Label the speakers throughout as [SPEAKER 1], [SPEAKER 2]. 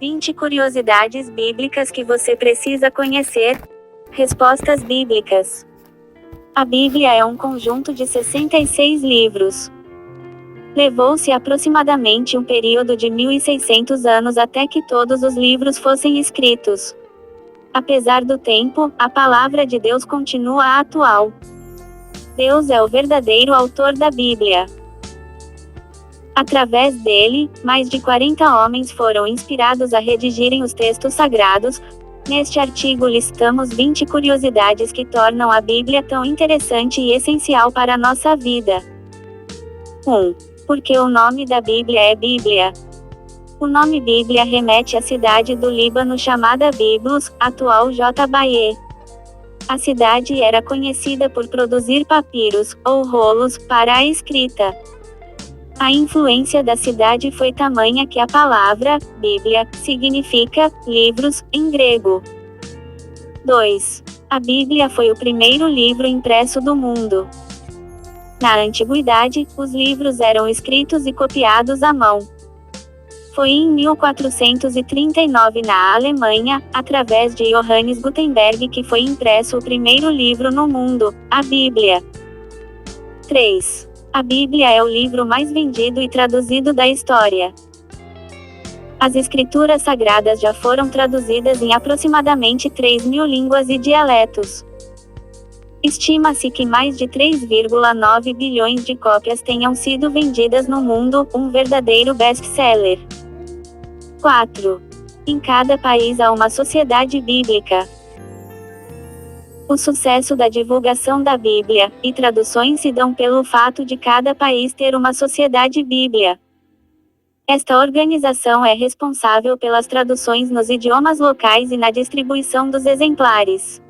[SPEAKER 1] 20 curiosidades bíblicas que você precisa conhecer. Respostas bíblicas. A Bíblia é um conjunto de 66 livros. Levou-se aproximadamente um período de 1.600 anos até que todos os livros fossem escritos. Apesar do tempo, a palavra de Deus continua atual. Deus é o verdadeiro autor da Bíblia. Através dele, mais de 40 homens foram inspirados a redigirem os textos sagrados. Neste artigo listamos 20 curiosidades que tornam a Bíblia tão interessante e essencial para a nossa vida. 1. Por que o nome da Bíblia é Bíblia? O nome Bíblia remete à cidade do Líbano chamada Byblos, atual Jbaé. A cidade era conhecida por produzir papiros, ou rolos, para a escrita. A influência da cidade foi tamanha que a palavra, Bíblia, significa livros, em grego. 2. A Bíblia foi o primeiro livro impresso do mundo. Na antiguidade, os livros eram escritos e copiados à mão. Foi em 1439 na Alemanha, através de Johannes Gutenberg que foi impresso o primeiro livro no mundo, a Bíblia. 3. A Bíblia é o livro mais vendido e traduzido da história. As escrituras sagradas já foram traduzidas em aproximadamente 3.000 línguas e dialetos. Estima-se que mais de 3,9 bilhões de cópias tenham sido vendidas no mundo, um verdadeiro best-seller. 4. Em cada país há uma sociedade bíblica. O sucesso da divulgação da Bíblia e traduções se dão pelo fato de cada país ter uma sociedade bíblia. Esta organização é responsável pelas traduções nos idiomas locais e na distribuição dos exemplares.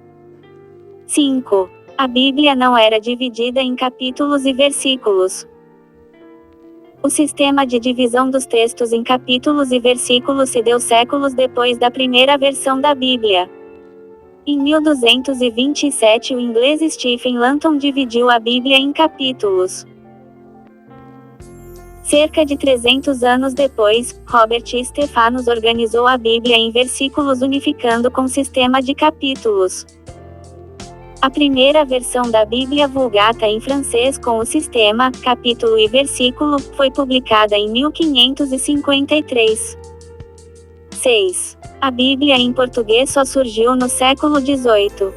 [SPEAKER 1] 5. A Bíblia não era dividida em capítulos e versículos. O sistema de divisão dos textos em capítulos e versículos se deu séculos depois da primeira versão da Bíblia. Em 1227 o inglês Stephen Langton dividiu a Bíblia em capítulos. Cerca de 300 anos depois, Robert Stephanus organizou a Bíblia em versículos unificando com sistema de capítulos. A primeira versão da Bíblia Vulgata em francês com o sistema, capítulo e versículo, foi publicada em 1553. 6. A Bíblia em português só surgiu no século XVIII.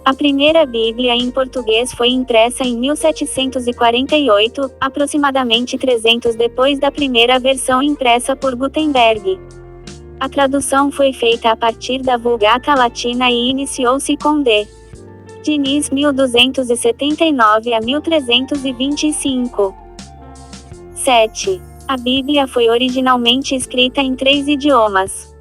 [SPEAKER 1] A primeira Bíblia em português foi impressa em 1748, aproximadamente 300 depois da primeira versão impressa por Gutenberg. A tradução foi feita a partir da Vulgata Latina e iniciou-se com D. Diniz 1279 a 1325. 7. A Bíblia foi originalmente escrita em 3 idiomas.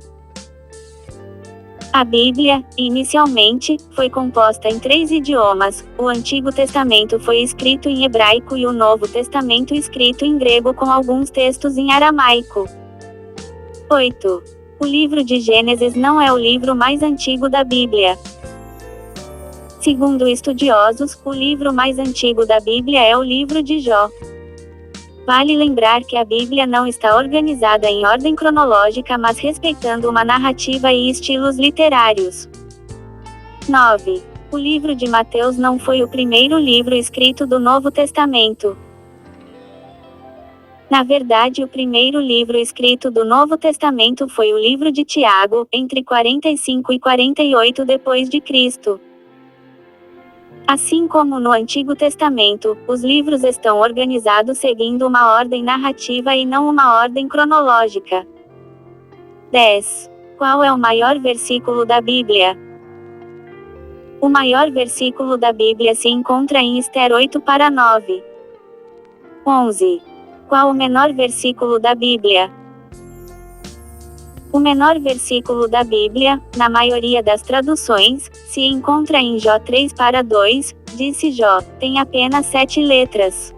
[SPEAKER 1] A Bíblia, inicialmente, foi composta em 3 idiomas. O Antigo Testamento foi escrito em hebraico e o Novo Testamento escrito em grego com alguns textos em aramaico. 8. O livro de Gênesis não é o livro mais antigo da Bíblia. Segundo estudiosos, o livro mais antigo da Bíblia é o livro de Jó. Vale lembrar que a Bíblia não está organizada em ordem cronológica mas respeitando uma narrativa e estilos literários. 9. O livro de Mateus não foi o primeiro livro escrito do Novo Testamento. Na verdade, o primeiro livro escrito do Novo Testamento foi o livro de Tiago, entre 45 e 48 depois de Cristo. Assim como no Antigo Testamento, os livros estão organizados seguindo uma ordem narrativa e não uma ordem cronológica. 10. Qual é o maior versículo da Bíblia? O maior versículo da Bíblia se encontra em Ester 8-9. 11. Qual o menor versículo da Bíblia? O menor versículo da Bíblia, na maioria das traduções, se encontra em Jó 3-2, disse Jó, tem apenas 7 letras.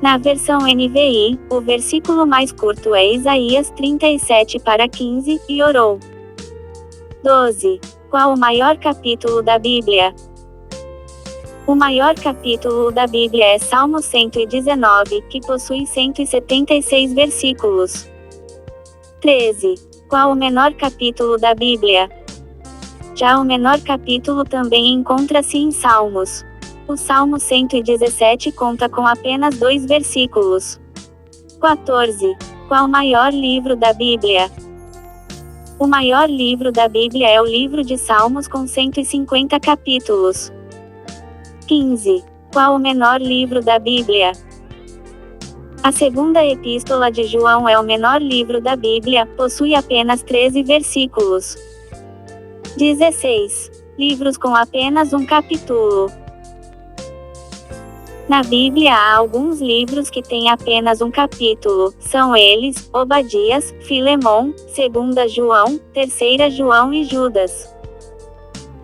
[SPEAKER 1] Na versão NVI, o versículo mais curto é Isaías 37-15, e orou. 12. Qual o maior capítulo da Bíblia? O maior capítulo da Bíblia é Salmo 119, que possui 176 versículos. 13. Qual o menor capítulo da Bíblia? Já o menor capítulo também encontra-se em Salmos. O Salmo 117 conta com apenas 2 versículos. 14. Qual o maior livro da Bíblia? O maior livro da Bíblia é o livro de Salmos com 150 capítulos. 15. Qual o menor livro da Bíblia? A segunda epístola de João é o menor livro da Bíblia, possui apenas 13 versículos. 16. Livros com apenas um capítulo. Na Bíblia há alguns livros que têm apenas um capítulo, são eles, Obadias, Filemão, 2 João, 3 João e Judas.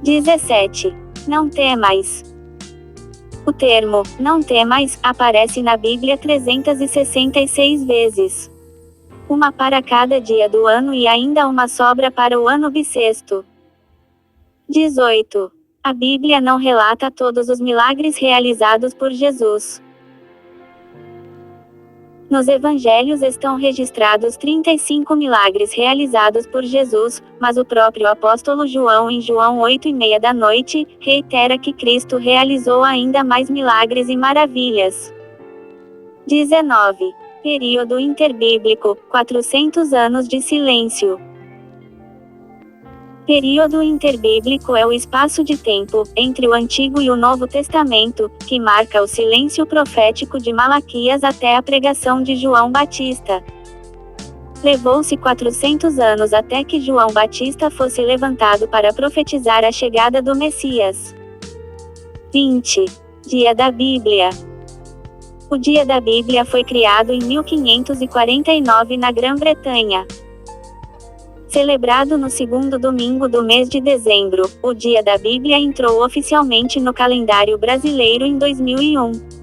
[SPEAKER 1] 17. Não temais. O termo, não temais, aparece na Bíblia 366 vezes. Uma para cada dia do ano e ainda uma sobra para o ano bissexto. 18. A Bíblia não relata todos os milagres realizados por Jesus. Nos evangelhos estão registrados 35 milagres realizados por Jesus, mas o próprio apóstolo João em João 8:30 da noite, reitera que Cristo realizou ainda mais milagres e maravilhas. 19. Período interbíblico, 400 anos de silêncio. Período interbíblico é o espaço de tempo, entre o Antigo e o Novo Testamento, que marca o silêncio profético de Malaquias até a pregação de João Batista. Levou-se 400 anos até que João Batista fosse levantado para profetizar a chegada do Messias. 20. Dia da Bíblia. O Dia da Bíblia foi criado em 1549 na Grã-Bretanha. Celebrado no segundo domingo do mês de dezembro, o Dia da Bíblia entrou oficialmente no calendário brasileiro em 2001.